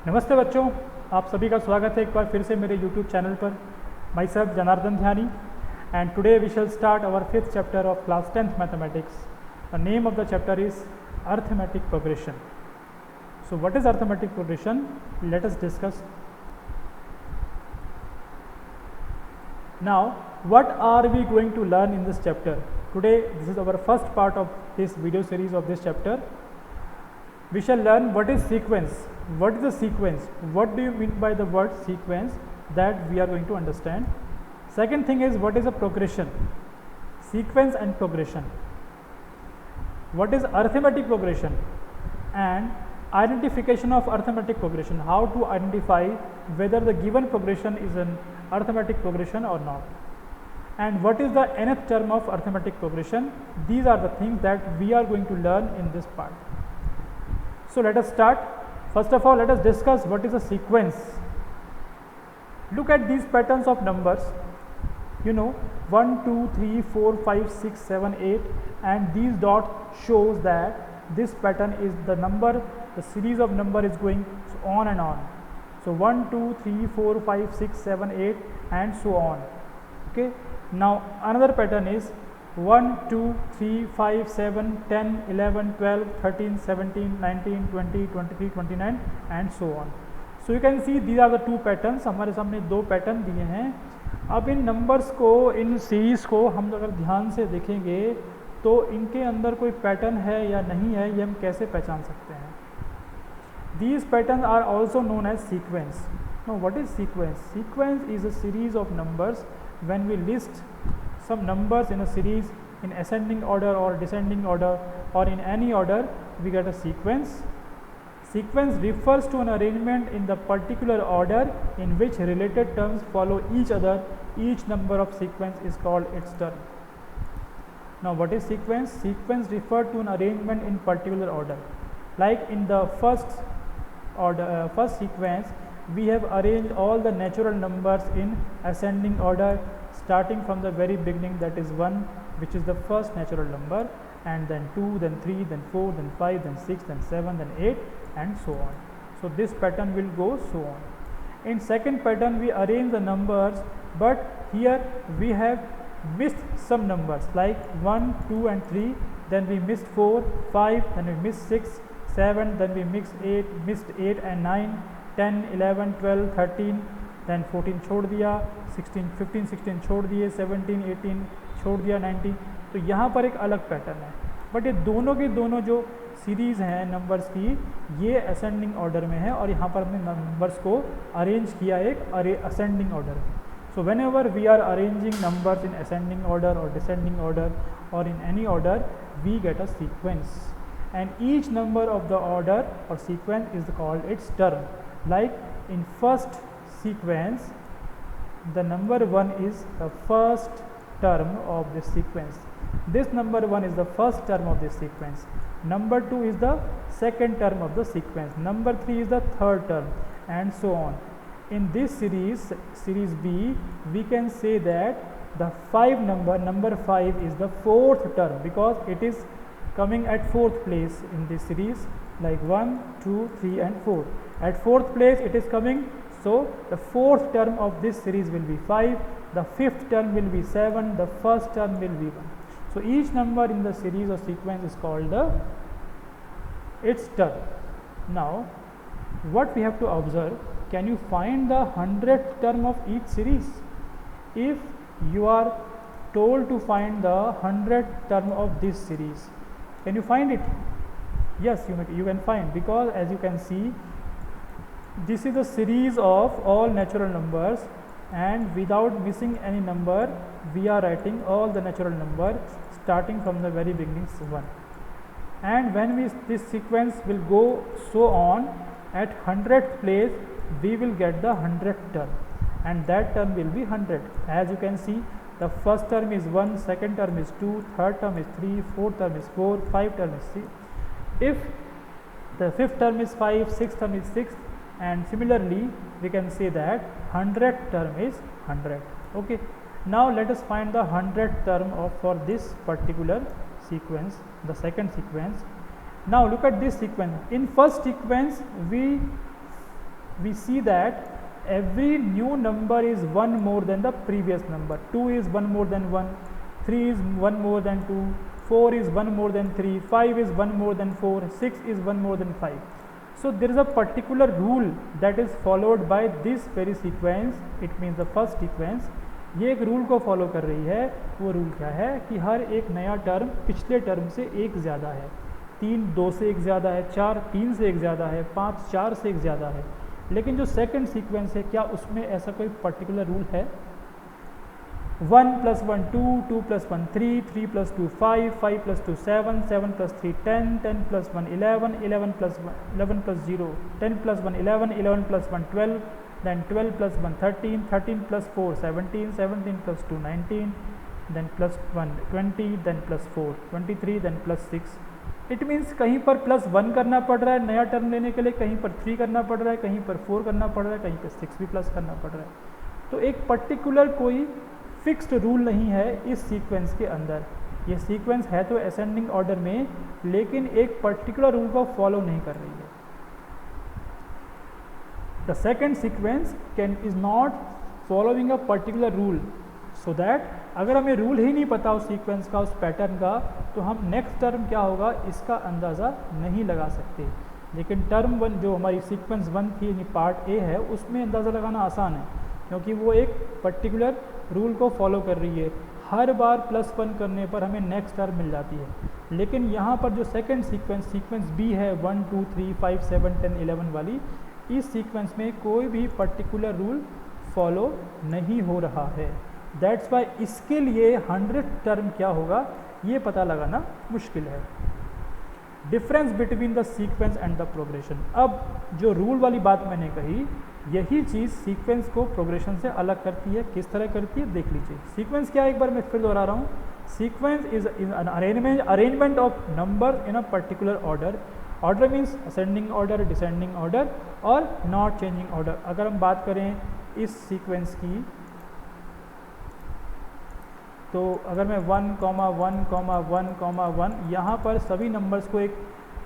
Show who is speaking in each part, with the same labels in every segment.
Speaker 1: नमस्ते बच्चों, आप सभी का स्वागत है एक बार फिर से मेरे YouTube चैनल पर। Myself Janardan Dhyani and today we shall start our 5th chapter of class 10th mathematics. The name of the chapter is arithmetic progression. So what is arithmetic progression? Let us discuss. Now what are we going to learn in this chapter? Today this is our first part of this video series of this chapter. We shall learn what is sequence. What is the sequence? What do you mean by the word sequence? That we are going to understand. Second thing is what is a progression? Sequence and progression. What is arithmetic progression? And identification of arithmetic progression. How to identify whether the given progression is an arithmetic progression or not. And what is the nth term of arithmetic progression? These are the things that we are going to learn in this part. So let us start. First of all, let us discuss what is a sequence. Look at these patterns of numbers. You know, 1, 2, 3, 4, 5, 6, 7, 8, and these dots shows that this pattern is the number, the series of number is going on and on. So 1, 2, 3, 4, 5, 6, 7, 8 and so on. Okay. Now another pattern is 1, 2, 3, 5, 7, 10, 11, 12, 13, 17, 19, 20, 23, 29 and so on. So you can see these are the two patterns. हमारे सामने दो pattern दिए हैं। अब इन numbers को, इन series को हम अगर ध्यान से देखेंगे तो इनके अंदर कोई पैटर्न है या नहीं है, ये हम कैसे पहचान सकते हैं? These patterns are also known as sequence. Now what is sequence? Sequence is a series of numbers. When we list some numbers in a series in ascending order or descending order or in any order, we get a sequence. Sequence refers to an arrangement in the particular order in which related terms follow each other. Each number of sequence is called its term. Now what is sequence? Sequence refers to an arrangement in particular order. Like in the first order, first sequence, we have arranged all the natural numbers in ascending order, starting from the very beginning, that is 1, which is the first natural number, and then 2, then 3, then 4, then 5, then 6, then 7, then 8 and so on. So this pattern will go so on. In second pattern we arrange the numbers, but here we have missed some numbers like 1, 2 and 3, then we missed 4, 5, then we missed 6, 7, then we missed 8 and 9, 10, 11, 12, 13, then 14 छोड़ दिया, 16, 15, 16 छोड़ दिए, 17, 18 छोड़ दिया, 19। तो यहाँ पर एक अलग पैटर्न है, बट ये दोनों के दोनों जो सीरीज़ हैं नंबर्स की, ये असेंडिंग ऑर्डर में है और यहाँ पर हमने नंबर्स को अरेंज किया एक असेंडिंग ऑर्डर में। So whenever we are arranging numbers in ascending order और डिसेंडिंग ऑर्डर और in any order, we get a sequence and each number of the order or sequence is called its term. Like in first sequence, the number 1 is the first term of this sequence. This number 1 is the first term of this sequence. Number 2 is the second term of the sequence. Number 3 is the third term and so on. In this series B, we can say that the number 5 is the fourth term because it is coming at fourth place in this series, like 1, 2, 3 and 4. At fourth place it is coming, so the fourth term of this series will be 5, the fifth term will be 7, the first term will be 1. So each number in the series or sequence is called its term. Now what we have to observe, can you find the 100th term of each series? If you are told to find the 100th term of this series, can you find it? Yes, you can find, because as you can see, this is a series of all natural numbers, and without missing any number, we are writing all the natural numbers starting from the very beginning 1. And when this sequence will go so on, at 100th place we will get the 100th term, and that term will be 100. As you can see, the first term is 1, second term is 2, third term is 3, fourth term is 4, fifth term is 6. If the fifth term is 5, sixth term is 6, and similarly we can say that 100th term is 100. Okay. Now let us find the 100th term for this particular sequence, the second sequence. Now look at this sequence. In first sequence we we see that every new number is 1 more than the previous number. 2 is 1 more than 1, 3 is 1 more than 2, 4 is 1 more than 3, 5 is 1 more than 4, 6 is 1 more than 5. So there is a particular rule that is followed by this very sequence. It means the first sequence ये एक rule को follow कर रही है. वो rule क्या है कि हर एक नया टर्म पिछले टर्म से एक ज़्यादा है. 3 2 से एक ज़्यादा है, 4 3 से एक ज़्यादा है, 5 4 से एक ज़्यादा है. लेकिन जो सेकंड सीक्वेंस है क्या उसमें ऐसा कोई पर्टिकुलर रूल है? 1 + 1 2, 2 + 1 3, 3 + 2 5, 5 + 2 7, 7 + 3 10, 10 + 1 11, 11 + 0, 10 + 1 11, 11 + 1 12, then 12 + 1 13, 13 + 4 17, 17 + 2 19, then +1 20, then +4 23, then +6. It means कहीं पर +1 करना पड़ रहा है नया टर्म लेने के लिए, कहीं पर 3 करना पड़ रहा है, कहीं पर 4 करना पड़ रहा है, कहीं पर 6 भी प्लस करना पड़ रहा है. तो एक पर्टिकुलर कोई फिक्स्ड रूल नहीं है इस सीक्वेंस के अंदर. ये सीक्वेंस है तो असेंडिंग ऑर्डर में, लेकिन एक पर्टिकुलर रूल को फॉलो नहीं कर रही है. The second sequence is not following a particular rule, so that अगर हमें रूल ही नहीं पता उस सीक्वेंस का, उस पैटर्न का, तो हम नेक्स्ट टर्म क्या होगा इसका अंदाज़ा नहीं लगा सकते. लेकिन टर्म 1 जो हमारी सीक्वेंस 1 थी यानी पार्ट ए है, उसमें अंदाज़ा लगाना आसान है क्योंकि वो एक पर्टिकुलर रूल को फॉलो कर रही है. हर बार +1 करने पर हमें नेक्स्ट टर्म मिल जाती है. लेकिन यहाँ पर जो सेकंड सीक्वेंस बी है 1 2 3 5 7 10 11 वाली, इस सीक्वेंस में कोई भी पर्टिकुलर रूल फॉलो नहीं हो रहा है. दैट्स वाई इसके लिए 100 टर्म क्या होगा ये पता लगाना मुश्किल है. Difference between the sequence and the progression. अब जो रूल वाली बात मैंने कही, यही चीज़ सीक्वेंस को प्रोग्रेशन से अलग करती है. किस तरह करती है देख लीजिए. सीक्वेंस क्या है एक बार मैं फिर दोहरा रहा हूँ. Sequence is an arrangement of number in a particular order. Order means ascending order, descending order और नॉट चेंजिंग ऑर्डर. अगर हम बात करें इस सीक्वेंस की, तो अगर मैं 1,1,1,1 यहाँ पर सभी नंबर्स को एक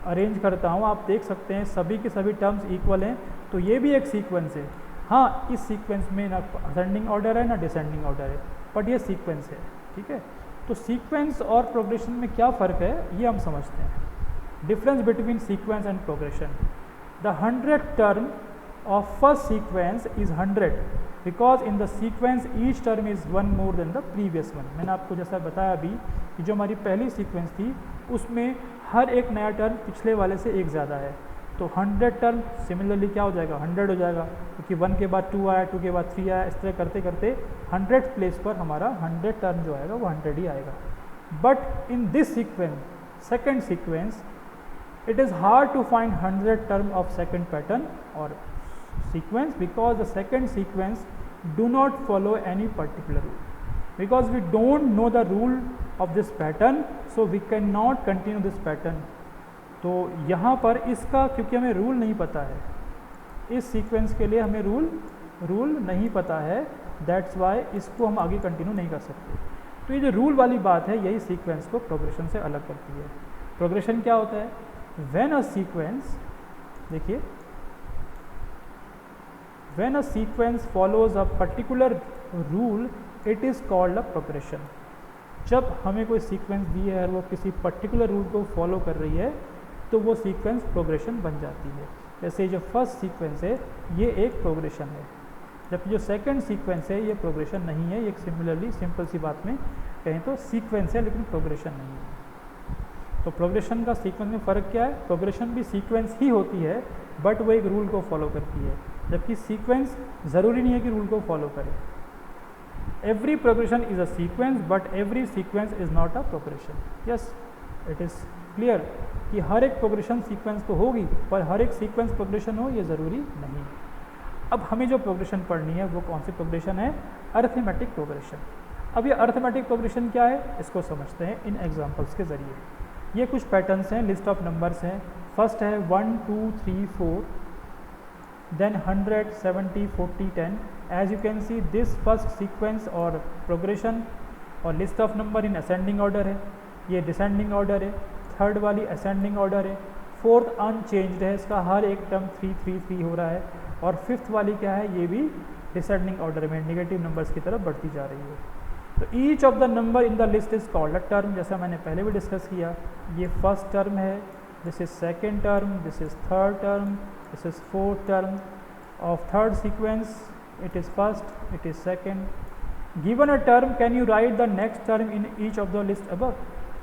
Speaker 1: अरेंज करता हूँ, आप देख सकते हैं सभी के सभी टर्म्स इक्वल हैं, तो ये भी एक सीक्वेंस है. हाँ, इस सीक्वेंस में ना असेंडिंग ऑर्डर है ना डिसेंडिंग ऑर्डर है, बट ये सीक्वेंस है. ठीक है, तो सीक्वेंस और प्रोग्रेशन में क्या फ़र्क है ये हम समझते हैं. Difference between sequence and progression. The 100th term of first sequence is 100 because in the sequence each term is 1 more than the previous one. मैंने आपको जैसा बताया अभी कि जो हमारी पहली सीक्वेंस थी उसमें हर एक नया टर्म पिछले वाले से एक ज़्यादा है. तो 100 टर्म सिमिलरली क्या हो जाएगा 100 हो जाएगा, क्योंकि 1 के बाद 2 आया, 2 के बाद 3 आया, इस तरह करते करते 100th प्लेस पर हमारा 100 टर्म जो आएगा वो 100 ही आएगा. But in this sequence second sequence it is hard to find 100 term of second pattern or sequence because the second sequence do not follow any particular rule. Because we don't know the rule of this pattern, so we cannot continue this pattern. तो यहाँ पर इसका क्योंकि हमें rule नहीं पता है, इस सीक्वेंस के लिए हमें रूल नहीं पता है, दैट्स वाई इसको हम आगे कंटिन्यू नहीं कर सकते. तो ये जो रूल वाली बात है यही सीक्वेंस को प्रोग्रेशन से अलग करती है. प्रोग्रेशन क्या होता है? When a sequence, देखिए, when a sequence follows a particular rule, it is called a progression. जब हमें कोई सीक्वेंस दी है और वो किसी पर्टिकुलर रूल को फॉलो कर रही है तो वो सीक्वेंस प्रोग्रेशन बन जाती है. जैसे जो फर्स्ट सीक्वेंस है ये एक प्रोग्रेशन है, जबकि जो सेकंड सीक्वेंस है ये प्रोग्रेशन नहीं है. ये सिमिलरली सिंपल सी बात में कहें तो सीक्वेंस है लेकिन प्रोग्रेशन नहीं है. तो प्रोग्रेशन का सीक्वेंस में फ़र्क क्या है? प्रोग्रेशन भी सीक्वेंस ही होती है बट वो एक रूल को फॉलो करती है, जबकि सीक्वेंस ज़रूरी नहीं है कि रूल को फॉलो करे. Every progression is a sequence but every sequence is not a progression. Yes, it is clear कि हर एक प्रोग्रेशन सीक्वेंस तो होगी पर हर एक सीक्वेंस प्रोग्रेशन हो ये ज़रूरी नहीं. अब हमें जो प्रोग्रेशन पढ़नी है वो कौन सी प्रोग्रेशन है? Arithmetic progression. अब ये अरिथमेटिक प्रोग्रेशन क्या है इसको समझते हैं इन एग्जाम्पल्स के ज़रिए. ये कुछ पैटर्न्स हैं, लिस्ट ऑफ नंबर्स हैं. फर्स्ट है 1 2 3 4, then 100 70 40 10. As you can see this first sequence और प्रोग्रेशन और list of number in ascending order है, ये डिसेंडिंग ऑर्डर है. थर्ड वाली असेंडिंग ऑर्डर है. फोर्थ अनचेंज्ड है, इसका हर एक टर्म 3 3 3 हो रहा है. और फिफ्थ वाली क्या है, ये भी डिसेंडिंग ऑर्डर में नेगेटिव नंबर्स की तरफ बढ़ती जा रही है। तो each of the number in the list is called a term, जैसा मैंने पहले भी डिस्कस किया। ये फर्स्ट टर्म है, this is second term, this is third term, this is fourth term of third sequence, it is first, it is second. Given a term can you right the next term in each of the list above.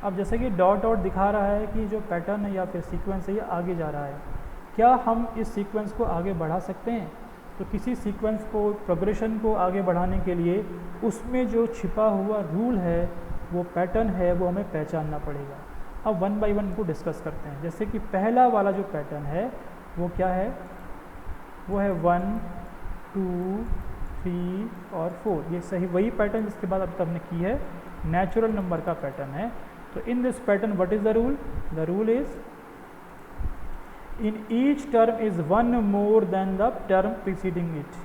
Speaker 1: अब जैसे कि dot dot दिखा रहा है कि जो pattern है या फिर सीक्वेंस है ये आगे जा रहा है, क्या हम इस सीक्वेंस को आगे बढ़ा सकते हैं? तो किसी सीक्वेंस को, प्रोग्रेशन को आगे बढ़ाने के लिए उसमें जो छिपा हुआ रूल है, वो पैटर्न है, वो हमें पहचानना पड़ेगा। अब वन बाय वन को डिस्कस करते हैं। जैसे कि पहला वाला जो पैटर्न है वो क्या है, वो है 1 2 3 और 4। ये सही वही पैटर्न जिसके बाद अब तक हमने की है, नेचुरल नंबर का पैटर्न है। तो in this pattern what is the rule? The rule is in each term is one more than the term preceding it.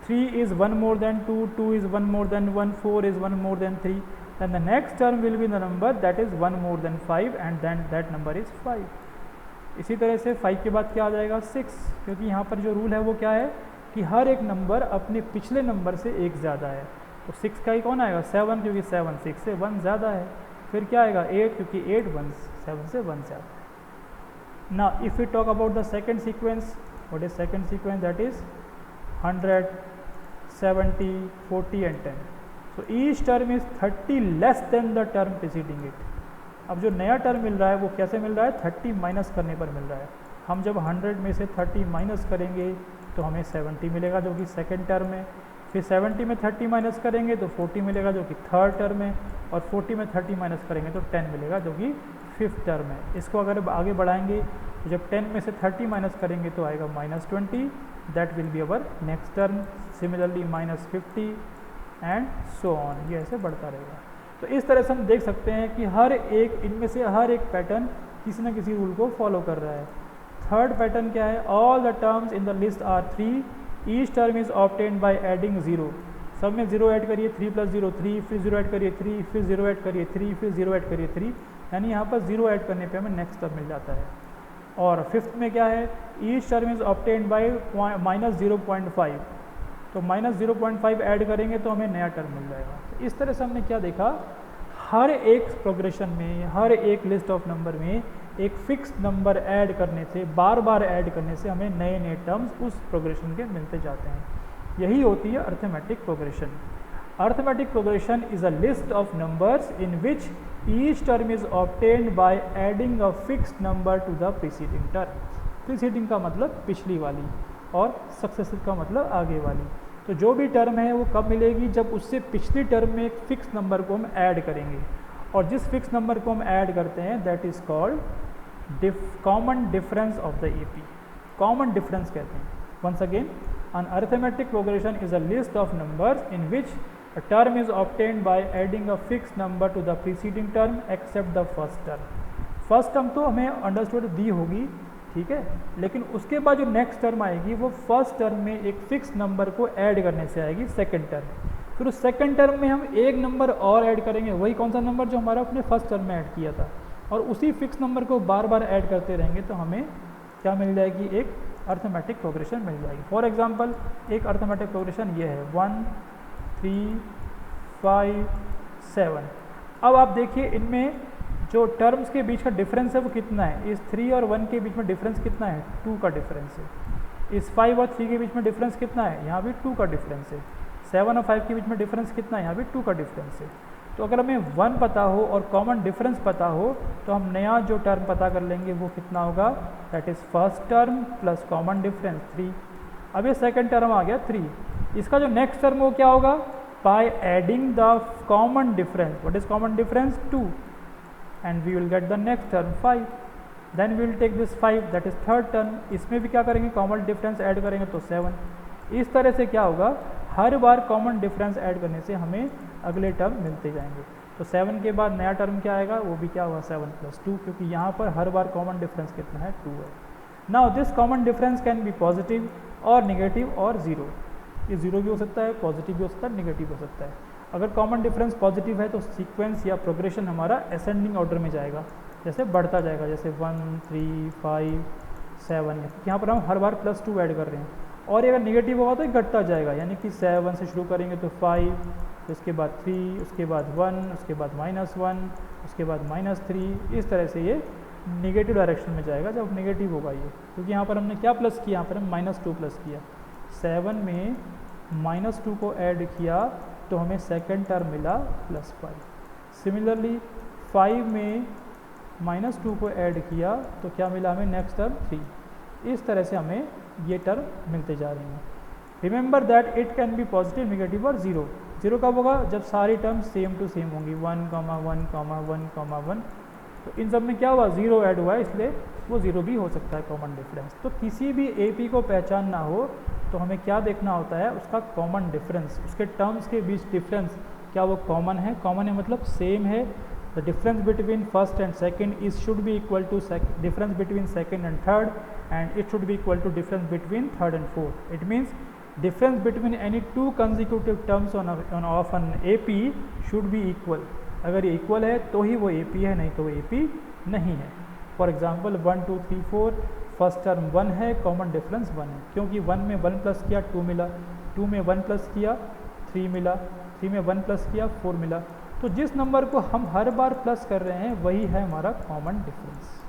Speaker 1: 3 is 1 more than 2, 2 is 1 more than 1, 4 is 1 more than 3. Then the next term will be the number that is 1 more than 5 and then that number is 5. इसी तरह से 5 के बाद क्या आ जाएगा? 6, क्योंकि यहाँ पर जो रूल है वो क्या है कि हर एक नंबर अपने पिछले नंबर से एक ज़्यादा है। तो 6 का ही कौन आएगा? 7, क्योंकि 7 6 से 1 ज़्यादा है। फिर क्या आएगा? 8, क्योंकि 8 1 7 से 1 ज़्यादा। Now if we talk about the second sequence, what is second sequence? That is 100, 70, 40 and 10. So each term is 30 less than the term preceding it. अब जो नया टर्म मिल रहा है वो कैसे मिल रहा है? 30 माइनस करने पर मिल रहा है। हम जब 100 में से 30 माइनस करेंगे तो हमें 70 मिलेगा, जो कि सेकेंड टर्म है। फिर 70 में 30 माइनस करेंगे तो 40 मिलेगा, जो कि थर्ड टर्म है। और 40 में 30 माइनस करेंगे तो 10 मिलेगा, जो कि फिफ्थ टर्म है। इसको अगर आगे बढ़ाएंगे तो जब 10 में से 30 माइनस करेंगे तो आएगा -20, that will be our next term. Similarly -50 and so on, ये ऐसे बढ़ता रहेगा। तो इस तरह से हम देख सकते हैं कि हर एक इनमें से हर एक पैटर्न किसी न किसी रूल को फॉलो कर रहा है। थर्ड पैटर्न क्या है? All the terms in the list are 3, each term is obtained by adding 0। सब में 0 ऐड करिए, 3 + 0 3, फिर 0 ऐड करिए 3, फिर 0 ऐड करिए 3, फिर 0 ऐड करिए 3, यानी यहाँ पर 0 ऐड करने पे हमें नेक्स्ट टर्म मिल जाता है। और फिफ्थ में क्या है? Each term is obtained bye -0.5। तो -0.5 ऐड करेंगे तो हमें नया टर्म मिल जाएगा। तो इस तरह से हमने क्या देखा, हर एक प्रोग्रेशन में, हर एक लिस्ट ऑफ नंबर में एक फिक्स नंबर ऐड करने से, बार बार ऐड करने से हमें नए नए टर्म्स उस प्रोग्रेशन के मिलते जाते हैं। यही होती है arithmetic progression. Arithmetic progression is a list of numbers in which each term is obtained by adding a fixed number two the preceding term. Preceding का मतलब पिछली वाली और सक्सेसिव का मतलब आगे वाली। तो जो भी टर्म है वो कब मिलेगी? जब उससे पिछली टर्म में एक फिक्स नंबर को हम ऐड करेंगे, और जिस फिक्स नंबर को हम ऐड करते हैं that is called common difference of the AP. Common difference कहते हैं। Once again, an arithmetic progression is a list of numbers in which a term is obtained by adding a fixed number to the preceding term except the first term. First term तो हमें understood दी होगी, ठीक है, लेकिन उसके बाद जो next term आएगी वो फर्स्ट टर्म में एक फिक्स नंबर को ऐड करने से आएगी सेकंड टर्म। फिर उस सेकंड टर्म में हम एक नंबर और ऐड करेंगे, वही कौन सा नंबर जो हमारा अपने फर्स्ट टर्म में ऐड किया था, और उसी फिक्स नंबर को बार बार ऐड करते रहेंगे तो हमें क्या मिल जाएगी? एक अर्थमेटिक प्रोग्रेशन मिल जाएगी। फॉर एग्जांपल एक अर्थमेटिक प्रोग्रेशन ये है 1 3 5 7। अब आप देखिए इनमें जो टर्म्स के बीच का डिफरेंस है वो कितना है? इस 3 और 1 के बीच में डिफरेंस कितना है? 2 का डिफरेंस है। इस 5 और 3 के बीच में डिफरेंस कितना है? यहाँ भी 2 का डिफरेंस है। 7 और 5 के बीच में डिफरेंस कितना है? यहाँ भी 2 का डिफरेंस है। तो अगर हमें 1 पता हो और कॉमन डिफरेंस पता हो तो हम नया जो टर्म पता कर लेंगे वो कितना होगा? That is first term plus common difference 3। अब ये सेकंड टर्म आ गया 3। इसका जो नेक्स्ट टर्म वो क्या होगा? By adding the common difference. What is common difference? 2, and we will get the next term 5। Then we will take this 5, that is third term. इसमें भी क्या करेंगे? कॉमन डिफरेंस ऐड करेंगे तो 7। इस तरह से क्या होगा? हर बार कॉमन डिफरेंस ऐड करने से हमें अगले टर्म मिलते जाएंगे। तो 7 के बाद नया टर्म क्या आएगा? वो भी क्या होगा? 7 + 2, क्योंकि यहाँ पर हर बार कॉमन डिफरेंस कितना है? 2 है। Now this common difference can be positive और नेगेटिव और 0। ये 0 भी हो सकता है, पॉजिटिव भी हो सकता है, नेगेटिव हो सकता है। अगर कॉमन डिफरेंस पॉजिटिव है तो सीक्वेंस या प्रोग्रेशन हमारा असेंडिंग ऑर्डर में जाएगा, जैसे बढ़ता जाएगा, जैसे 1 3 5 7। यहाँ पर हम हर बार +2 ऐड कर रहे हैं। और अगर नेगेटिव होगा तो ये घटता जाएगा, यानी कि 7 से शुरू करेंगे तो 5, उसके बाद 3, उसके बाद 1, उसके बाद -1, उसके बाद -3, इस तरह से ये नेगेटिव डायरेक्शन में जाएगा जब नेगेटिव होगा ये, क्योंकि यहाँ पर हमने क्या प्लस किया, यहाँ पर हम -2 प्लस किया। 7 में -2 को ऐड किया तो हमें सेकंड टर्म मिला +5। सिमिलरली 5 में -2 को ऐड किया तो क्या मिला हमें नेक्स्ट टर्म 3। इस तरह से हमें ये टर्म मिलते जा रही हैं। Remember that it can be positive, negative और ज़ीरो। ज़ीरो कब होगा, जब सारी टर्म सेम टू सेम होंगी, 1, 1, 1, 1। तो इन सब में क्या हुआ, ज़ीरो ऐड हुआ है, इसलिए वो ज़ीरो भी हो सकता है कॉमन डिफरेंस। तो किसी भी AP को पहचानना हो तो हमें क्या देखना होता है, उसका कॉमन डिफरेंस, उसके टर्म्स के बीच डिफरेंस क्या वो कॉमन है। कॉमन है मतलब सेम है। The difference between first and second is should be equal to difference between second and third, and it should be equal to difference between third and fourth. It means difference between any 2 consecutive terms of an AP should be equal. अगर ये equal है तो ही वो AP है, नहीं तो वो AP नहीं है। फॉर एग्जाम्पल 1, 2, 3, 4, फर्स्ट टर्म 1 है, कॉमन डिफरेंस 1 है, क्योंकि 1 में 1 प्लस किया 2 मिला, 2 में 1 प्लस किया 3 मिला, 3 में 1 प्लस किया 4 मिला। तो जिस नंबर को हम हर बार प्लस कर रहे हैं वही है हमारा कॉमन डिफरेंस।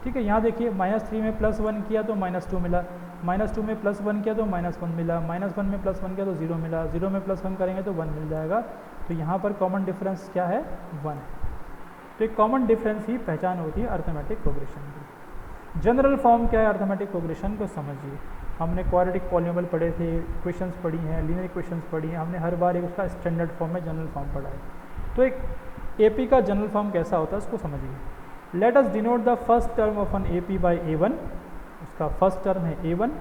Speaker 1: ठीक है, यहाँ देखिए -3 में +1 किया तो -2 मिला, -2 में +1 किया तो -1 मिला, -1 में +1 किया तो 0 मिला, 0 में +1 करेंगे तो 1 मिल जाएगा। तो यहाँ पर कॉमन डिफरेंस क्या है, 1 है। तो एक कॉमन डिफरेंस ही पहचान होती है अर्थमेटिक प्रोग्रेशन की। जनरल फॉर्म क्या है अर्थमेटिक प्रोग्रेशन को समझिए। हमने क्वाड्रेटिक पॉलिनोमियल पढ़े थे, इक्वेशंस पढ़ी हैं, लीनियर इक्वेशंस पढ़ी हैं, हमने हर बार एक उसका स्टैंडर्ड फॉर्म में जनरल फॉर्म पढ़ा है। तो एक AP का जनरल फॉर्म कैसा होता है उसको समझिए। Let us denote the first term of an AP by A1। उसका फर्स्ट टर्म है A1,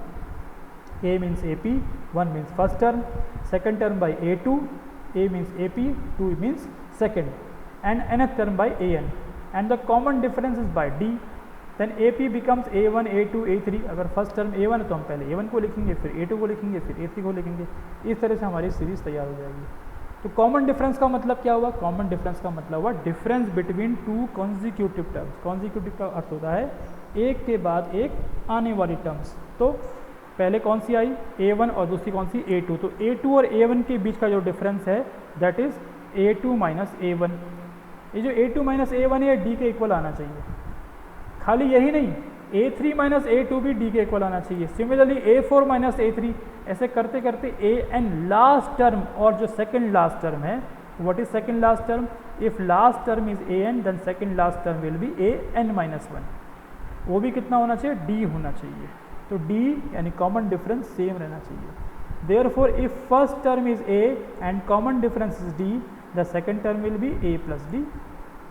Speaker 1: A means AP, 1 means first term, second term by A2, A means AP, 2 means second, and nth term by an, and the common difference is by d. Then AP becomes A1, A2, A3। अगर first term A1 है तो हम पहले A1 को लिखेंगे, फिर A2 को लिखेंगे, फिर A3 को लिखेंगे। इस तरह से हमारी सीरीज तैयार हो जाएगी। तो कॉमन डिफरेंस का मतलब क्या हुआ, कॉमन डिफरेंस का मतलब हुआ difference between 2 consecutive terms. Consecutive का अर्थ होता है एक के बाद एक आने वाली टर्म्स। तो पहले कौन सी आई, A1, और दूसरी कौन सी, A2। तो A2 और A1 के बीच का जो डिफरेंस है that is A2 minus A1। ये जो A2 माइनस A1 है D के इक्वल आना चाहिए। खाली यही नहीं, A3 माइनस A2 भी D के इक्वल आना चाहिए। सिमिलरली A4 माइनस A3, ऐसे करते करते AN लास्ट टर्म और जो सेकंड लास्ट टर्म है, what is second last term, if last term is AN then second last term will be AN minus 1। वो भी कितना होना चाहिए, D होना चाहिए। तो D यानी कॉमन डिफरेंस सेम रहना चाहिए। Therefore if first term is A and common difference is D, the second term will B A plus D।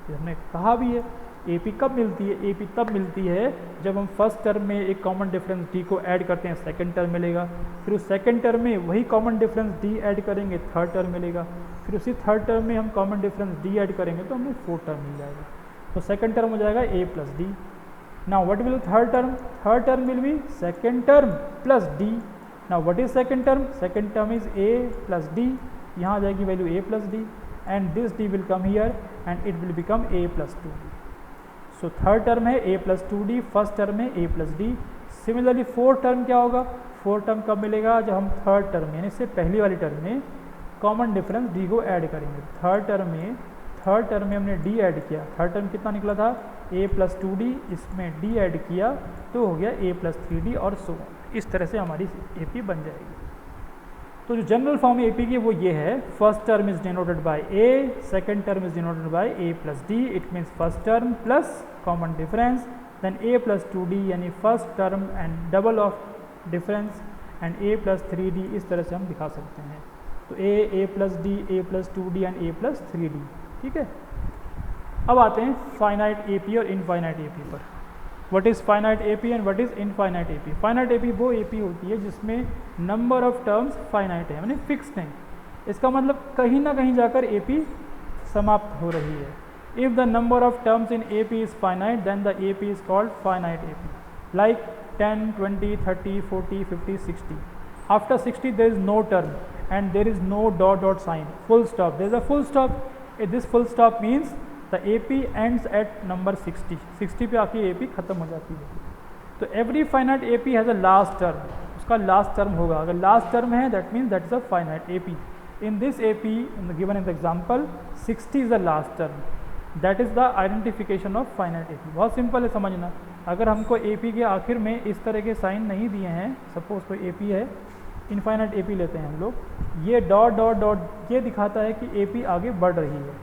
Speaker 1: हमने कहा भी है AP कब मिलती है, AP तब मिलती है जब हम फर्स्ट टर्म में एक कॉमन डिफरेंस D को ऐड करते हैं, सेकंड टर्म मिलेगा। फिर उस सेकंड टर्म में वही कॉमन डिफरेंस D ऐड करेंगे, थर्ड टर्म मिलेगा। फिर उसी थर्ड टर्म में हम कॉमन डिफरेंस D ऐड करेंगे तो हमें फोर्थ टर्म मिल जाएगा। तो सेकंड टर्म हो जाएगा A plus D। Now what will third term, third term will B second term plus D। Now what is second term, second term is A plus D। यहाँ आ जाएगी value A plus D, and this D will come here and it will become A plus 2D. So third term है A plus 2D, first term है A plus D। Similarly fourth term क्या होगा, fourth term कब मिलेगा, जब हम third term यानी इससे पहली वाली टर्म में कॉमन डिफरेंस D को ऐड करेंगे। थर्ड टर्म में हमने D ऐड किया, थर्ड टर्म कितना निकला था A plus 2D, इसमें D ऐड किया तो हो गया A plus 3D और सो इस तरह से हमारी AP बन जाएगी। तो जो जनरल फॉर्म AP की वो ये है, first term is denoted by A, second term is denoted by A plus D। It means first term plus common difference, then A plus 2D यानी first term and double of difference and A plus 3D। इस तरह से हम दिखा सकते हैं। तो A plus D, A plus 2D and A plus 3D। ठीक है, अब आते हैं फाइनाइट AP और इनफाइनाइट AP पर। What is finite AP and what is infinite AP। Finite AP वो AP होती है जिसमें नंबर ऑफ टर्म्स फाइनाइट है, यानी फिक्स्ड हैं। इसका मतलब कहीं ना कहीं जाकर AP समाप्त हो रही है। If the number of terms in AP is finite then the AP is called finite AP। Like 10, 20, 30, 40, 50, 60। After 60 there is no term and there is no dot dot sign, full stop, there is a full stop. This full stop means the AP ends at number 60। 60 पे आपकी AP खत्म हो जाती है। तो every finite AP has a last term. उसका last term होगा. अगर लास्ट टर्म है that means that is a finite AP. In this AP given in the example 60 is the last term. That is the identification of finite AP. बहुत simple है समझना. अगर हमको AP के आखिर में इस तरह के साइन नहीं दिए हैं, सपोज कोई AP है, इनफाइनाइट AP लेते हैं हम लोग, ये डॉट डॉट डॉट ये दिखाता है कि AP आगे बढ़ रही है.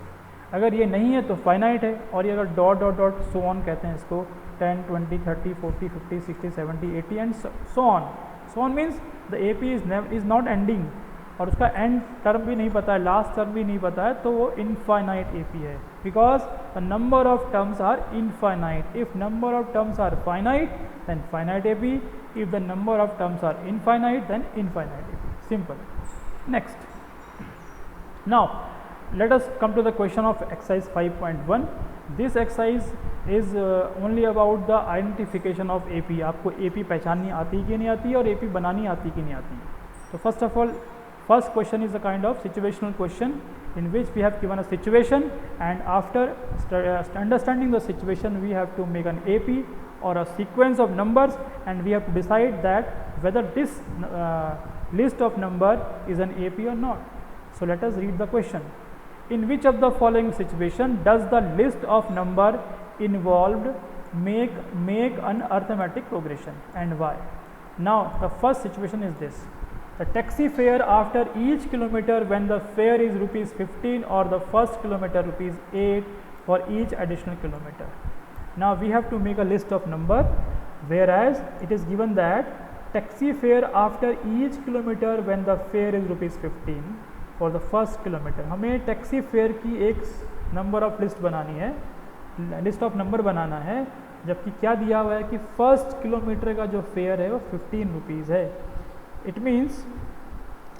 Speaker 1: अगर ये नहीं है तो फाइनाइट है. और ये अगर dot dot dot so on कहते हैं इसको, 10, 20, 30, 40, 50, 60, 70, 80 and so on. So on means the AP is not ending, और उसका एंड टर्म भी नहीं पता है, लास्ट टर्म भी नहीं पता है, तो वो इनफाइनाइट AP है. Because the number of terms are infinite. If number of terms are finite then finite AP. If the number of terms are infinite then infinite AP. Simple. Next. Now let us come to the question of exercise 5.1. this exercise is only about the identification of AP. आपको AP पहचाननी आती कि नहीं आती है और AP बनानी आती कि नहीं आती. तो first of all, first question is a kind of situational question in which we have given a situation, and after understanding the situation we have to make an AP or a sequence of numbers, and we have to decide that whether this list of number is an AP or not. So let us read the question. In which of the following situation does the list of number involved make an arithmetic progression, and why? Now the first situation is this: the taxi fare after each kilometer when the fare is rupees 15 or the first kilometer rupees 8 for each additional kilometer. Now we have to make a list of number, whereas it is given that taxi fare after each kilometer when the fare is rupees 15 for the first kilometre. हमें taxi fare की एक number of list बनानी है, list of number बनाना है, जबकि क्या दिया हुआ है कि फर्स्ट किलोमीटर का जो फेयर है वो 15 रुपीज़ है. It means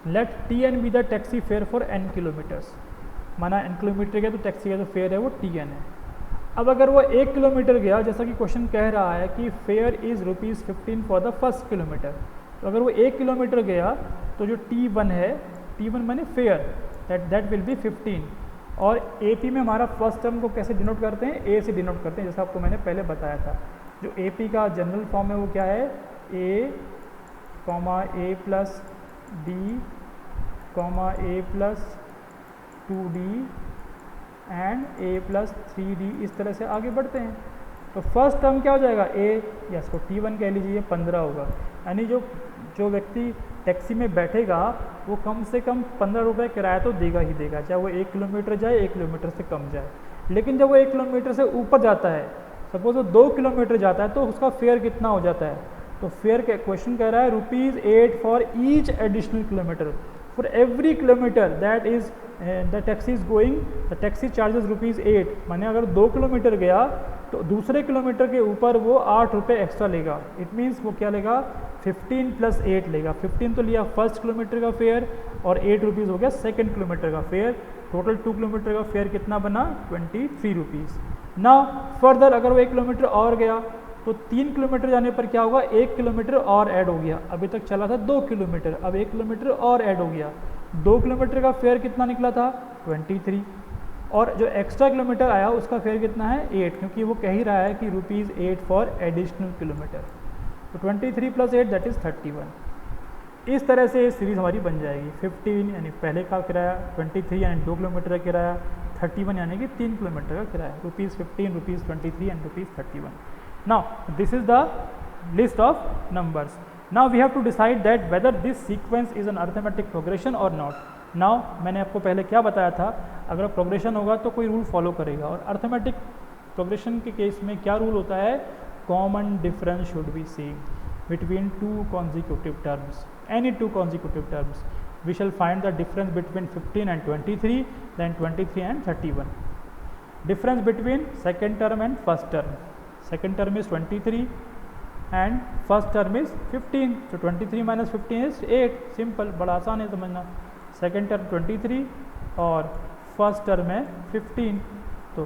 Speaker 1: let TN be the taxi fare for N kilometres. माना N किलोमीटर गया तो टैक्सी का जो फेयर है वो TN है. अब अगर वो 1 किलोमीटर गया, जैसा कि क्वेश्चन कह रहा है कि fair is rupees 15 for the first kilometre, तो अगर वो 1 किलोमीटर गया तो जो T1 है, T1 माने फेयर, दैट विल बी 15. और AP में हमारा फर्स्ट टर्म को कैसे डिनोट करते हैं? A से डिनोट करते हैं, जैसा आपको मैंने पहले बताया था. जो AP का जनरल फॉर्म है वो क्या है? A, A plus D, A plus 2D and A plus 3D. इस तरह से आगे बढ़ते हैं. तो फर्स्ट टर्म क्या हो जाएगा? A, या इसको T1 कह लीजिए, 15 होगा. यानी जो व्यक्ति टैक्सी में बैठेगा वो कम से कम 15 रुपये किराया तो देगा ही देगा, चाहे वो 1 किलोमीटर जाए, 1 किलोमीटर से कम जाए. लेकिन जब वो 1 किलोमीटर से ऊपर जाता है, सपोज वो 2 किलोमीटर जाता है, तो उसका फेयर कितना हो जाता है? तो फेयर का क्वेश्चन कह रहा है rupees 8 for each additional kilometre. For every kilometre that is the taxi is going, the taxi charges rupees 8. माने अगर 2 किलोमीटर गया तो दूसरे किलोमीटर के ऊपर वो 8 रुपये एक्स्ट्रा लेगा. इट मीन्स वो क्या लेगा? 15 प्लस 8 लेगा. 15 तो लिया फर्स्ट किलोमीटर का फेयर और 8 रुपीज़ हो गया सेकंड किलोमीटर का फेयर. टोटल 2 किलोमीटर का फेयर कितना बना? 23 रुपीज़. ना फर्दर अगर वो 1 किलोमीटर और गया तो 3 किलोमीटर जाने पर क्या होगा? 1 किलोमीटर और ऐड हो गया. अभी तक चला था 2 किलोमीटर, अब 1 किलोमीटर और ऐड हो गया. 2 किलोमीटर का फेयर कितना निकला था? 23. और जो एक्स्ट्रा किलोमीटर आया उसका फेयर कितना है? 8, क्योंकि वो कह ही रहा है कि रुपीज़ 8 फॉर एडिशनल किलोमीटर. तो 23 प्लस 8 दैट इज़ 31. इस तरह से ये सीरीज़ हमारी बन जाएगी. 15 यानी पहले का किराया, 23 यानी 2 किलोमीटर का किराया, 31 यानी कि 3 किलोमीटर का किराया. Rupees 15, rupees 23 and rupees 31. Now this is the list of numbers. Now we have to decide that whether this sequence is an arithmetic progression or not. Now मैंने आपको पहले क्या बताया था, अगर प्रोग्रेशन होगा तो कोई रूल फॉलो करेगा, और अर्थमेटिक प्रोग्रेशन के केस में क्या रूल होता है? common difference should be seen between two consecutive terms, any two consecutive terms. We shall find the difference between 15 and 23, then 23 and 31. Difference between second term and first term. Second term is 23 and first term is 15. So 23 minus 15 is 8. Simple, बड़ा आसान है समझना. Second term 23 और first term है 15. तो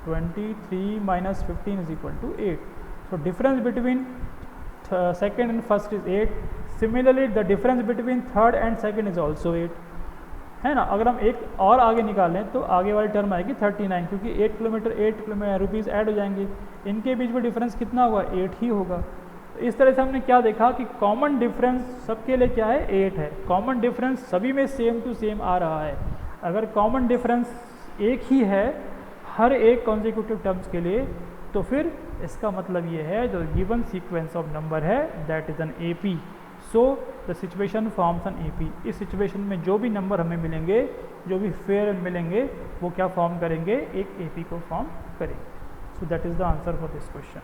Speaker 1: 23 minus 15 is equal to 8. So difference between second and first is 8. Similarly the difference between third and second is also 8. है ना. अगर हम एक और आगे निकालें तो आगे वाली टर्म आएगी 39, क्योंकि 8 किलोमीटर 8 रुपीज़ ऐड हो जाएंगे. इनके बीच में डिफरेंस कितना होगा? 8 ही होगा. तो इस तरह से हमने क्या देखा कि कॉमन डिफरेंस सबके लिए क्या है, 8 है। कॉमन डिफरेंस सभी में सेम टू सेम आ रहा है। अगर कॉमन डिफरेंस एक ही है हर एक कॉन्जिक्यूटिव टर्म्स के लिए, तो फिर इसका मतलब ये है जो गिवन सीक्वेंस ऑफ नंबर है that is an AP। So the situation forms an AP। इस सिचुएशन में जो भी नंबर हमें मिलेंगे, जो भी फेयर मिलेंगे, वो क्या फॉर्म करेंगे, एक AP को फॉर्म करेंगे। So that is the answer for this question.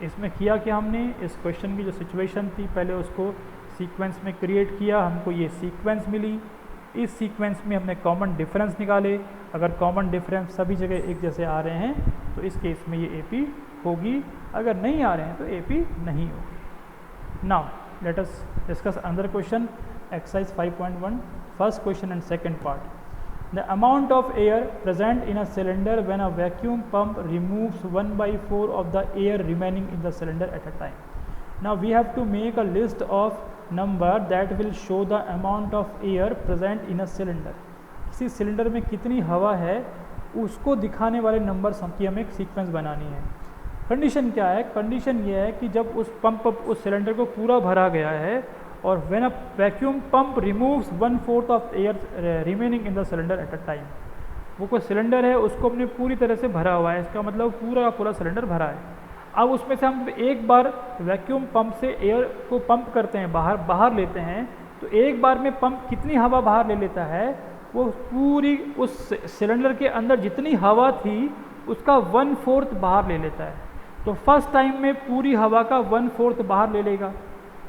Speaker 1: इसमें किया कि हमने इस क्वेश्चन की जो सिचुएशन थी पहले उसको सीक्वेंस में क्रिएट किया, हमको ये सीक्वेंस मिली। इस सीक्वेंस में हमने कॉमन डिफरेंस निकाले। अगर कॉमन डिफरेंस सभी जगह एक जैसे आ रहे हैं तो इस केस में ये AP होगी, अगर नहीं आ रहे हैं तो AP नहीं होगी। Now let us discuss another question, exercise 5.1, first question and second part. The amount of air present in a cylinder when a vacuum pump removes 1/4 of the air remaining in the cylinder at a time. Now we have to make a list of number that will show the amount of air present in a cylinder. किसी cylinder में कितनी हवा है उसको दिखाने वाले number की हमें एक सीक्वेंस बनानी है। कंडीशन क्या है, कंडीशन ये है कि जब उस सिलेंडर को पूरा भरा गया है और when a vacuum pump removes 1/4 of air remaining in the cylinder at a time. वो कोई सिलेंडर है उसको अपने पूरी तरह से भरा हुआ है, इसका मतलब पूरा का पूरा सिलेंडर भरा है। अब उसमें से हम एक बार वैक्यूम पंप से एयर को पंप करते हैं, बाहर लेते हैं, तो एक बार में पंप कितनी हवा बाहर ले लेता है, वो पूरी उस सिलेंडर के अंदर जितनी हवा थी उसका 1/4 बाहर ले लेता है। तो फर्स्ट टाइम में पूरी हवा का 1/4 बाहर ले लेगा।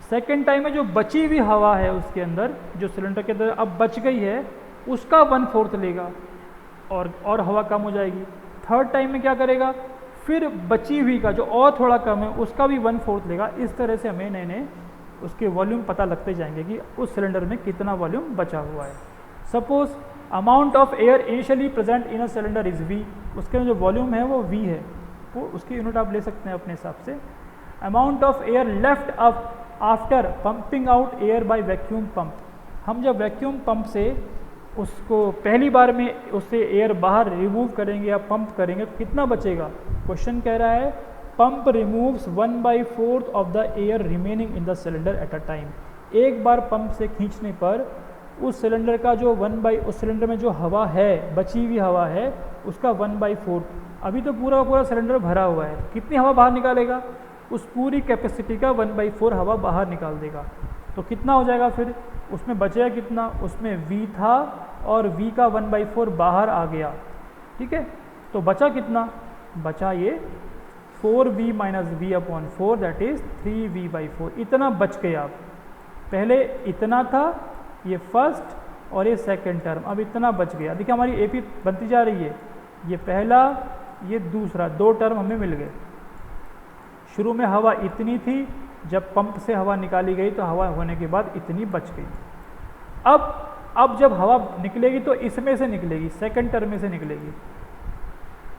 Speaker 1: सेकेंड टाइम में जो बची हुई हवा है उसके अंदर, जो सिलेंडर के अंदर अब बच गई है, उसका 1/4 लेगा और हवा कम हो जाएगी। थर्ड टाइम में क्या करेगा, फिर बची हुई का जो और थोड़ा कम है उसका भी 1/4 लेगा। इस तरह से हमें नए उसके वॉल्यूम पता लगते जाएंगे कि उस सिलेंडर में कितना वॉल्यूम बचा हुआ है। Suppose amount of air initially present in a cylinder is V, उसके जो वॉल्यूम है वो V है, वो उसकी यूनिट आप ले सकते हैं अपने हिसाब से। Amount of air left up after pumping out air by vacuum pump, हम जब वैक्यूम पंप से उसको पहली बार में उससे एयर बाहर रिमूव करेंगे या पंप करेंगे तो कितना बचेगा। क्वेश्चन कह रहा है pump removes 1/4 of the air remaining in the cylinder at a time. एक बार पंप से खींचने पर उस सिलेंडर का जो उस सिलेंडर में जो हवा है, बची हुई हवा है, उसका 1/4, अभी तो पूरा पूरा सिलेंडर भरा हुआ है, कितनी हवा बाहर निकालेगा, उस पूरी कैपेसिटी का 1/4 हवा बाहर निकाल देगा। तो कितना हो जाएगा, फिर उसमें बचेगा कितना, उसमें V था और V का 1/4 बाहर आ गया, ठीक है। तो बचा कितना, बचा ये 4V minus V/4 that is 3V/4, इतना बच गया। पहले इतना था, ये फर्स्ट और ये सेकंड टर्म, अब इतना बच गया। देखिए हमारी AP बनती जा रही है, ये पहला ये दूसरा, 2 टर्म हमें मिल गए। शुरू में हवा इतनी थी, जब पंप से हवा निकाली गई तो हवा होने के बाद इतनी बच गई। अब जब हवा निकलेगी तो इसमें से निकलेगी, सेकंड टर्म में से निकलेगी।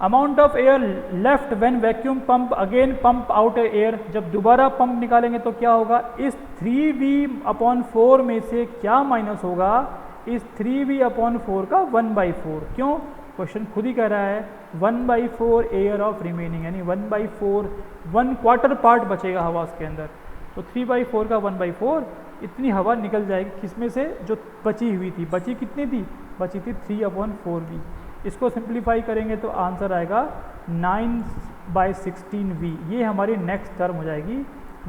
Speaker 1: Amount of air left when vacuum pump again pump out air, जब दोबारा पंप निकालेंगे तो क्या होगा, इस 3V/4 में से क्या माइनस होगा, इस 3V/4 का 1/4। क्यों, क्वेश्चन खुद ही कह रहा है 1/4 एयर ऑफ रिमेनिंग, यानी 1/4 1/4 पार्ट बचेगा हवा उसके अंदर। तो 3/4 का 1/4, इतनी हवा निकल जाएगी किसमें से, जो बची हुई थी। बची कितनी थी, बची थी 3/4V। इसको सिंप्लीफाई करेंगे तो आंसर आएगा 9/16V। ये हमारी नेक्स्ट टर्म हो जाएगी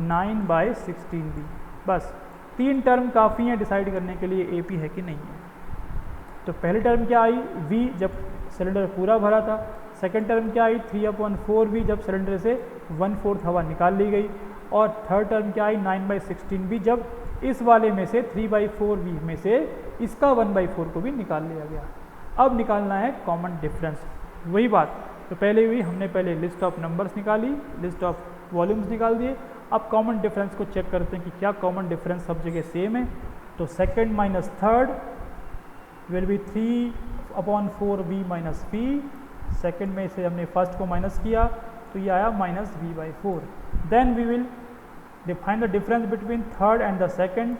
Speaker 1: 9/16V। बस 3 टर्म काफ़ी हैं डिसाइड करने के लिए AP है कि नहीं है। तो पहली टर्म क्या आई, V, जब सिलेंडर पूरा भरा था। सेकंड टर्म क्या आई, 3/4V, जब सिलेंडर से 1/4 हवा निकाल ली गई। और थर्ड टर्म क्या आई, 9/16V, जब इस वाले में से 3/4V में से इसका 1/4 को भी निकाल लिया गया। अब निकालना है कॉमन डिफरेंस, वही बात तो पहले हुई, हमने पहले लिस्ट ऑफ नंबर्स निकाली, लिस्ट ऑफ वॉल्यूम्स निकाल दिए। अब कॉमन डिफरेंस को चेक करते हैं कि क्या कॉमन डिफरेंस सब जगह सेम है। तो second minus third will be 3/4V minus V। Second में से हमने फर्स्ट को माइनस किया तो ये आया -V/4। Then we will define the difference between third and the second.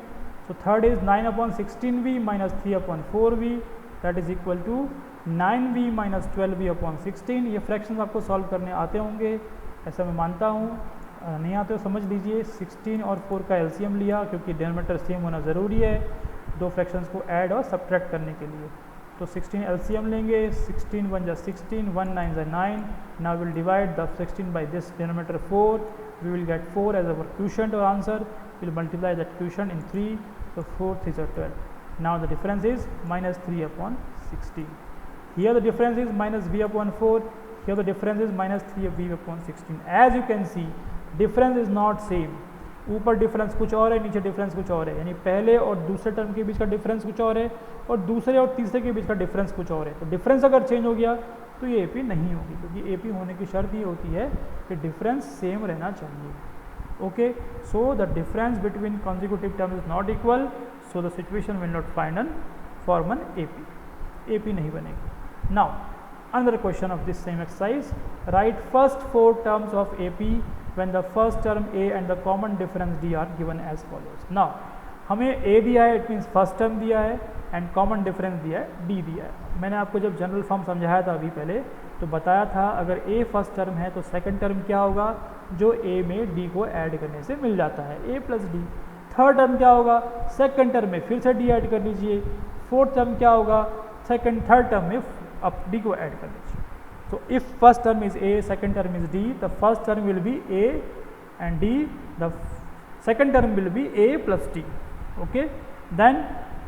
Speaker 1: So third is 9/16V minus 3/4V, that is equal to 9V minus 12V/16। ये fraction आपको सॉल्व करने आते होंगे, ऐसा मैं मानता हूँ। नहीं आते हो समझ लीजिए। 16 और 4 का एलसीएम लिया क्योंकि डिनोमिनेटर सेम होना ज़रूरी है दो फ्रैक्शंस को ऐड और सब्ट्रैक्ट करने के लिए। तो 16 एलसीएम लेंगे, 16 1 जा 16, 1 9 जा 9। Now will divide the 16 by this denominator 4, we will get 4 as our quotient और answer. Will multiply that quotient in 3, so 4 3 are 12. Now the difference is minus 3 upon 16. Here the difference is minus b upon 4. Here the difference is minus 3b upon 16. As you can see, difference is not same. ऊपर difference कुछ और है, नीचे difference कुछ और है, यानी पहले और दूसरे टर्म के बीच का डिफरेंस कुछ और है और दूसरे और तीसरे के बीच का डिफरेंस कुछ और है। तो डिफरेंस अगर चेंज हो गया तो ये एपी नहीं होगी, क्योंकि एपी होने की शर्त ये होती है कि डिफरेंस सेम रहना चाहिए। Okay, so the difference between consecutive term is not equal, so the situation will not find an form an AP, AP नहीं बनेगी। Now another question of this same exercise, write first 4 terms of AP when the first term A and the common difference D are given as follows. Now हमें A दिया है, it means first term दिया है, and common difference दिया है D दिया है। मैंने आपको जब जनरल फॉर्म समझाया था अभी पहले तो बताया था अगर A फर्स्ट टर्म है तो सेकंड टर्म क्या होगा, जो A में D को ऐड करने से मिल जाता है, A plus D। Third term क्या होगा, सेकंड टर्म में फिर से D ऐड कर लीजिए। फोर्थ टर्म क्या होगा, थर्ड टर्म में अब D को ऐड कर लीजिए। तो if first term is A, second term is D, the first term will B A and D, the second term will B A plus D. Okay, then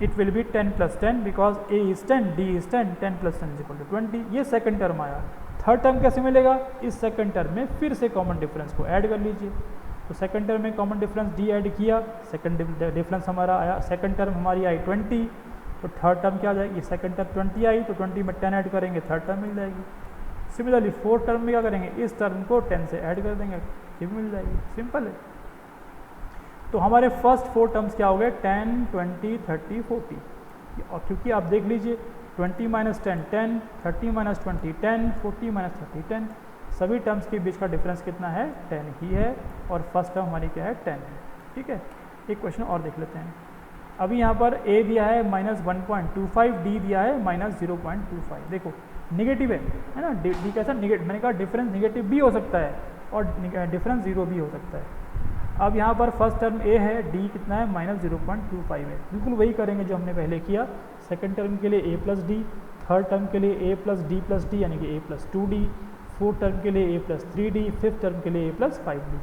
Speaker 1: it will be 10 plus 10 because A is 10, D is 10, 10 plus 10 is equal to 20. ये second term आया। Third term कैसे मिलेगा, इस second term में फिर से common difference को add कर लीजिए। तो सेकंड टर्म में कॉमन डिफरेंस D ऐड किया, सेकंड डिफरेंस हमारा आया, सेकंड टर्म हमारी आई 20, तो थर्ड टर्म क्या आ जाएगी, सेकंड टर्म 20 आई तो 20 में 10 ऐड करेंगे, थर्ड टर्म मिल जाएगी। सिमिलरली फोर्थ टर्म में क्या करेंगे, इस टर्म को 10 से ऐड कर देंगे, ये भी मिल जाएगी। सिंपल है। तो हमारे फर्स्ट 4 टर्म्स क्या हो गए, 10 20 30 40। और क्योंकि आप देख लीजिए 20 माइनस 10 10, 30 माइनस 20 10, 40 माइनस 30 10, सभी टर्म्स के बीच का डिफरेंस कितना है, 10 ही है, और फर्स्ट टर्म हमारी क्या है, 10 है। ठीक है, एक क्वेश्चन और देख लेते हैं। अभी यहाँ पर A दिया है -1.25, D दिया है -0.25। देखो निगेटिव है ना, D कैसा निगेटिव, मैंने कहा डिफरेंस निगेटिव भी हो सकता है और डिफरेंस 0 भी हो सकता है। अब यहाँ पर फर्स्ट टर्म A है, D कितना है, -0.25 है। बिल्कुल वही करेंगे जो हमने पहले किया। सेकंड टर्म के लिए A plus D, third term के लिए A plus D plus D यानी कि A plus 2D, fourth term के लिए A plus 3D, fifth term के लिए A प्लस 5D।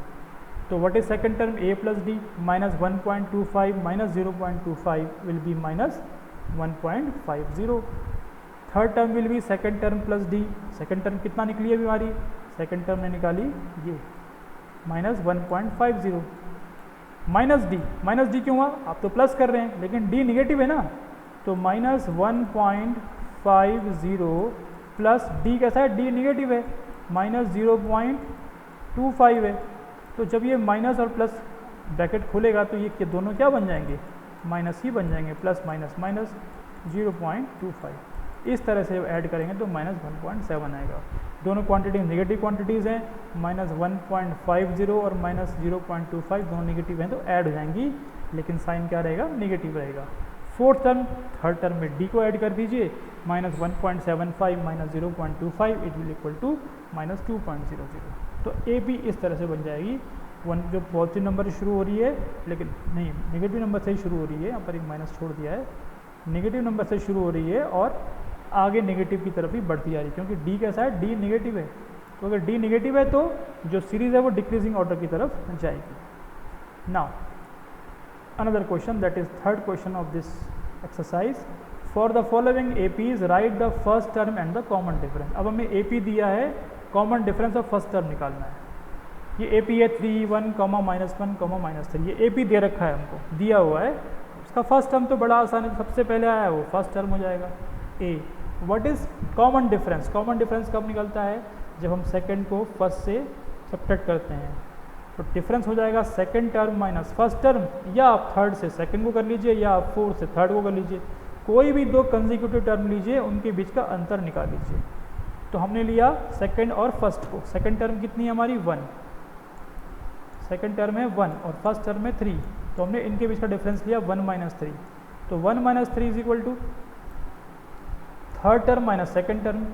Speaker 1: तो what is second term, A plus D, -1.25 -0.25 will be -1.50। Third term will B second term plus D। Second term कितना निकली है हमारी, second term ने निकाली ये -1.50। माइनस D क्यों हुआ, आप तो प्लस कर रहे हैं लेकिन D निगेटिव है ना, तो -1.50 प्लस D कैसा है, D निगेटिव है, -0.25 है। तो जब ये माइनस और प्लस ब्रैकेट खुलेगा तो ये दोनों क्या बन जाएंगे, माइनस ही बन जाएंगे, प्लस माइनस माइनस 0.25। इस तरह से ऐड करेंगे तो -1.7 आएगा। दोनों क्वांटिटी नेगेटिव क्वांटिटीज़ हैं, -1.50 और -0.25 दोनों नेगेटिव हैं तो ऐड हो जाएंगी, लेकिन साइन क्या रहेगा, नेगेटिव रहेगा। फोर्थ टर्म थर्ड टर्म में D को ऐड कर दीजिए, -1.75 -0.25 इट विल इक्वल टू -2.00। तो A भी इस तरह से बन जाएगी। जो पॉजिटिव नंबर से शुरू हो रही है, लेकिन नहीं नेगेटिव नंबर से ही शुरू हो रही है, यहाँ पर एक माइनस छोड़ दिया है, नेगेटिव नंबर से शुरू हो रही है और आगे नेगेटिव की तरफ ही बढ़ती जा रही है, क्योंकि D कैसा है, D नेगेटिव है। तो अगर D नेगेटिव है तो जो सीरीज़ है वो डिक्रीजिंग ऑर्डर की तरफ जाएगी। Now another question, that is third question of this exercise. For the following APs right the first term and the common difference. अब हमें AP दिया है, common difference of first term निकालना है। ये AP है 3 1, -1, -3, ये AP दे रखा है, हमको दिया हुआ है। उसका फर्स्ट टर्म तो बड़ा आसान है, सबसे पहले आया है वो फर्स्ट टर्म हो जाएगा A। What is common difference, common difference कब निकलता है, जब हम सेकंड को फर्स्ट से सब्ट्रैक्ट करते हैं। तो डिफरेंस हो जाएगा second term minus first term, या आप थर्ड से सेकंड को कर लीजिए या आप फोर्थ से थर्ड को कर लीजिए, कोई भी दो कंसेक्यूटिव टर्म लीजिए, उनके बीच का अंतर निकाल लीजिए। तो हमने लिया सेकंड और फर्स्ट को, सेकंड टर्म कितनी है हमारी 1, सेकंड टर्म है 1 और फर्स्ट टर्म है 3, तो हमने इनके बीच का डिफरेंस लिया 1 - 3। तो 1 - 3 is equal to third term minus second term.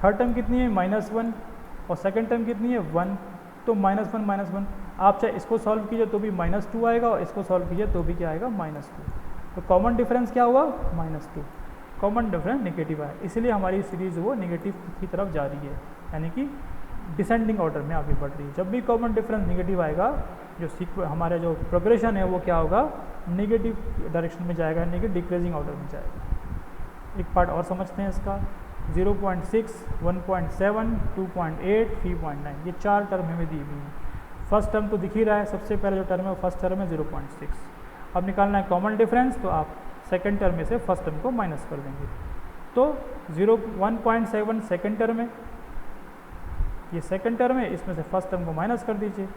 Speaker 1: Third term कितनी है -1 और सेकंड टर्म कितनी है 1, तो -1 - 1 आप चाहे इसको सॉल्व कीजिए तो भी -2 आएगा और इसको सॉल्व कीजिए तो भी क्या आएगा -2। तो कॉमन डिफरेंस क्या हुआ -2, कॉमन डिफरेंस नेगेटिव आया, इसलिए हमारी सीरीज वो नेगेटिव की तरफ जा रही है, यानी कि डिसेंडिंग ऑर्डर में आगे बढ़ रही है। जब भी कॉमन डिफरेंस नेगेटिव आएगा जो हमारा जो प्रोग्रेशन है वो क्या होगा, नेगेटिव डायरेक्शन में जाएगा, यानी कि डिक्रीजिंग ऑर्डर में जाएगा। एक पार्ट और समझते हैं इसका, 0.6, 1.7, 2.8, 3.9, ये 4 टर्म हमें दी हुई हैं। फर्स्ट टर्म तो दिख ही रहा है, सबसे पहले जो टर्म है फर्स्ट टर्म है 0.6। अब निकालना है कॉमन डिफरेंस, तो आप सेकंड टर्म में से फर्स्ट टर्म को माइनस कर देंगे। तो 1.7 सेकंड टर्म है, ये सेकंड टर्म है, इसमें से फर्स्ट टर्म को माइनस कर दीजिए,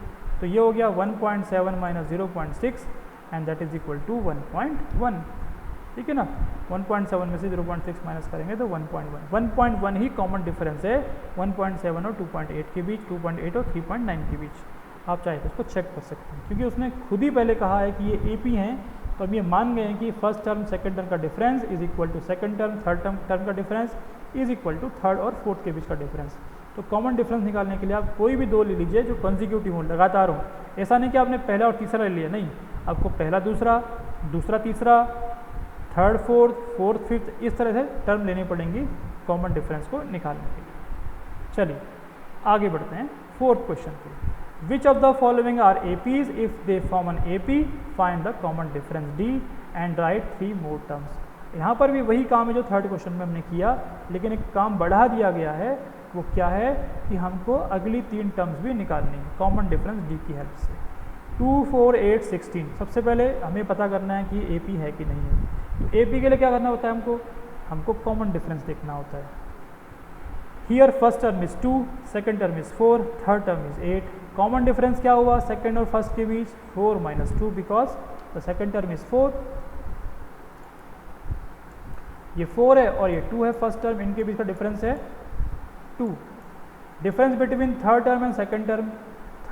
Speaker 1: तो ये हो गया 1.7 minus 0.6 and that is equal to 1.1। ठीक है ना, 1.7 में से 0.6 माइनस करेंगे तो 1.1। 1.1 ही कॉमन डिफरेंस है 1.7 और 2.8 के बीच, 2.8 और 3.9 के बीच। आप चाहे तो उसको चेक कर सकते हैं, क्योंकि उसने खुद ही पहले कहा है कि ये AP हैं, तो हम ये मान गए हैं कि फर्स्ट टर्म सेकंड टर्म का difference is equal to second term third term का difference is equal to third और फोर्थ के बीच का डिफरेंस। तो कॉमन डिफरेंस निकालने के लिए आप कोई भी दो ले लीजिए जो कॉन्जिक्यूटिव हो, लगातार हो। ऐसा नहीं कि आपने पहला और तीसरा ले लिया, नहीं, आपको पहला दूसरा, दूसरा तीसरा, थर्ड फोर्थ, फोर्थ फिफ्थ, इस तरह से टर्म लेनी पड़ेंगी कॉमन डिफरेंस को निकालने के लिए। चलिए आगे बढ़ते हैं फोर्थ क्वेश्चन पे। Which of the following are APs if they form an AP, find the common difference D and write 3 more terms. यहाँ पर भी वही काम है जो थर्ड क्वेश्चन में हमने किया, लेकिन एक काम बढ़ा दिया गया है। वो क्या है कि हमको अगली 3 टर्म्स भी निकालनी है कॉमन डिफरेंस D की हेल्प से। 2, 4, 8, 16। सबसे पहले हमें पता करना है कि AP है कि नहीं है। तो AP के लिए क्या करना होता है, हमको कॉमन डिफरेंस देखना होता है। Here first term is 2, second term is 4, third term is 8। Common difference क्या हुआ सेकंड और फर्स्ट के बीच, 4 minus 2, because the second term is 4, ये 4 है और ये 2 है फर्स्ट टर्म, इनके बीच का डिफरेंस है 2। Difference between third term and second term,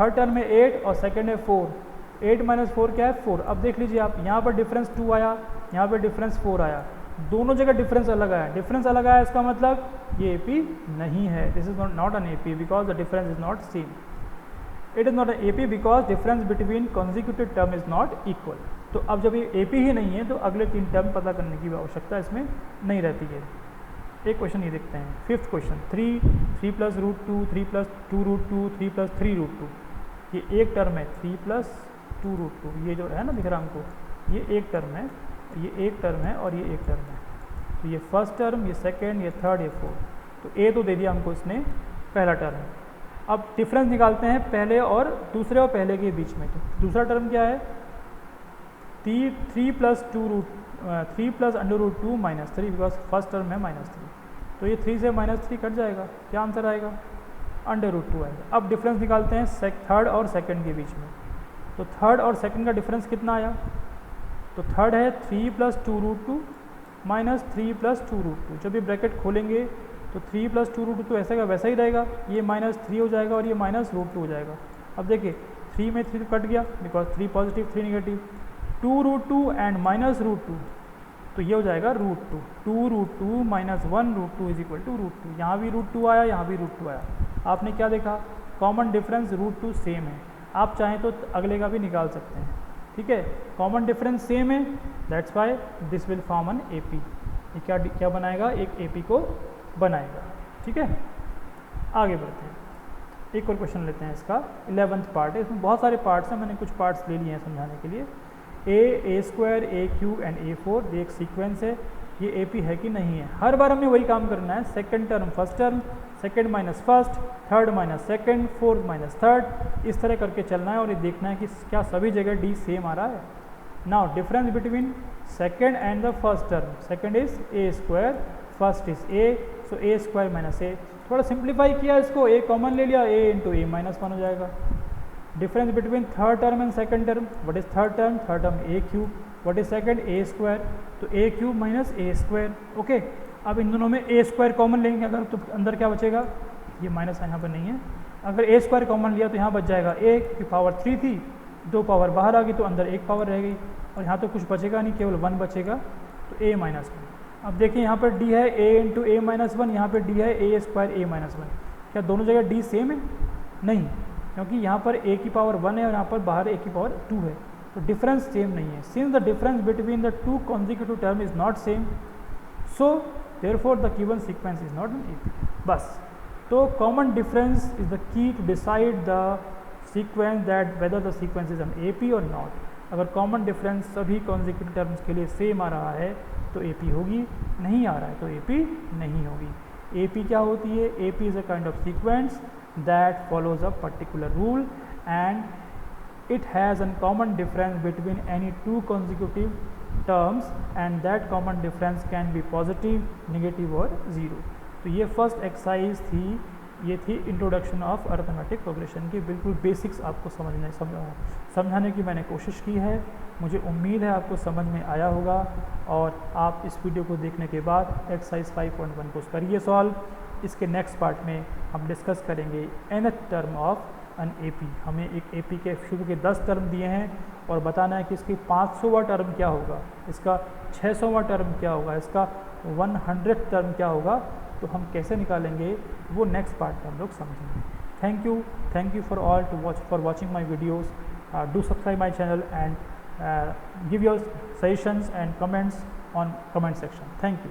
Speaker 1: third term में 8 और सेकंड है 4, 8 माइनस 4 क्या है 4। अब देख लीजिए आप, यहाँ पर डिफरेंस 2 आया, यहाँ पर डिफरेंस 4 आया, दोनों जगह डिफरेंस अलग आया। डिफरेंस अलग आया इसका मतलब ये AP नहीं है, this is not an AP because the difference is not same. It is not an AP because difference between consecutive term is not equal. तो अब जब ये AP ही नहीं है तो अगले 3 टर्म पता करने की आवश्यकता इसमें नहीं रहती है। एक क्वेश्चन ये देखते हैं, fifth question, 3 plus root 2, 3 plus 2 root 2, 3 plus 3 root 2। ये एक टर्म है 3 प्लस 2 रूट 2, ये जो है ना दिख रहा हमको, ये एक टर्म है, ये एक टर्म है और ये एक टर्म है। तो ये फर्स्ट टर्म, ये सेकेंड, ये थर्ड, ये फोर्थ। तो A तो दे दिया हमको इसने, पहला टर्म। अब डिफरेंस निकालते हैं पहले और दूसरे और पहले के बीच में। तो दूसरा टर्म क्या है, 3 plus 2 root 3 plus under root 2 minus 3, because first term है -3। तो ये 3 से -3 कट जाएगा, क्या आंसर आएगा, अंडर रूट 2 आएगा। अब डिफरेंस निकालते हैं थर्ड और सेकंड के बीच में। तो थर्ड और सेकंड का डिफरेंस कितना आया, तो थर्ड है 3 plus 2 root 2 minus 3 plus 2 root 2। जब ये ब्रैकेट खोलेंगे तो 3 प्लस 2 रूट 2 तो ऐसा का वैसा ही रहेगा, ये -3 हो जाएगा और ये माइनस रूट 2 हो जाएगा। अब देखिए 3 में 3 कट गया, because 3 positive 3 negative, 2 root 2 and minus root 2, तो ये हो जाएगा root 2। 2 root 2 minus 1 root 2 is equal to root 2। यहाँ भी रूट 2 आया, यहाँ भी रूट 2 आया। आपने क्या देखा, कॉमन डिफरेंस रूट 2 सेम है। आप चाहें तो अगले का भी निकाल सकते हैं, ठीक है। कॉमन डिफरेंस सेम है, that's why this will form an AP। ये क्या बनाएगा, एक AP को बनाएगा, ठीक है। आगे बढ़ते हैं, एक और क्वेश्चन लेते हैं। इसका 11th पार्ट है, इसमें बहुत सारे पार्ट्स हैं, मैंने कुछ पार्ट्स ले लिए हैं समझाने के लिए। A square, A³ and A4 एक सीक्वेंस है, ये AP है कि नहीं है। हर बार हमने वही काम करना है, second term first term, second minus first, third minus second, fourth minus third, इस तरह करके चलना है और ये देखना है कि क्या सभी जगह D सेम आ रहा है। Now difference between second and the first term, second is A square, first is A, so A square minus A। थोड़ा सिंप्लीफाई किया इसको, A कॉमन ले लिया, A इंटू A माइनस 1 हो जाएगा। Difference between third term and second term, what is third term A³, what is second A square, तो A³ minus A square, okay. अब इन दोनों में A स्क्वायर कॉमन लेंगे अगर, तो अंदर क्या बचेगा, ये माइनस यहाँ पर नहीं है। अगर A स्क्वायर कॉमन लिया तो यहाँ बच जाएगा A की पावर 3 थी, 2 पावर बाहर आ गई तो अंदर 1 पावर रह गई, और यहाँ तो कुछ बचेगा नहीं, केवल 1 बचेगा, तो A माइनस 1। अब देखिए यहाँ पर D है A इंटू A माइनस 1, यहाँ पर D है A स्क्वायर A माइनस 1। क्या दोनों जगह D सेम है, नहीं, क्योंकि यहाँ पर a की पावर 1 है और यहाँ पर बाहर a की पावर 2 है, तो डिफरेंस सेम नहीं है. Since the difference between the two consecutive term is not same, so therefore the given sequence is not an AP. बस. तो common difference is the key to decide the sequence that whether the sequence is an AP or not. अगर common difference सभी consecutive terms के लिए same आ रहा है तो AP होगी, नहीं आ रहा है तो AP नहीं होगी. AP क्या होती है? AP is a kind of sequence that follows a particular rule and it has an common difference between any two consecutive terms and that common difference can be positive, negative और zero. तो ये first exercise थी, ये थी introduction of arithmetic progression की बिल्कुल basics आपको समझाने की मैंने कोशिश की है. मुझे उम्मीद है आपको समझ में आया होगा और आप इस वीडियो को देखने के बाद एक्सरसाइज 5.1 को करिए सॉल्व. इसके नेक्स्ट पार्ट में हम डिस्कस करेंगे nth term of an AP. हमें एक AP के शुरू के 10 टर्म दिए हैं और बताना है कि इसकी 500वां टर्म क्या होगा, इसका 600वां टर्म क्या होगा, इसका 100th टर्म क्या होगा. तो हम कैसे निकालेंगे वो नेक्स्ट पार्ट में हम लोग समझेंगे. Thank you for watching my videos. Do subscribe my channel and give your suggestions and comments on comment section. Thank you.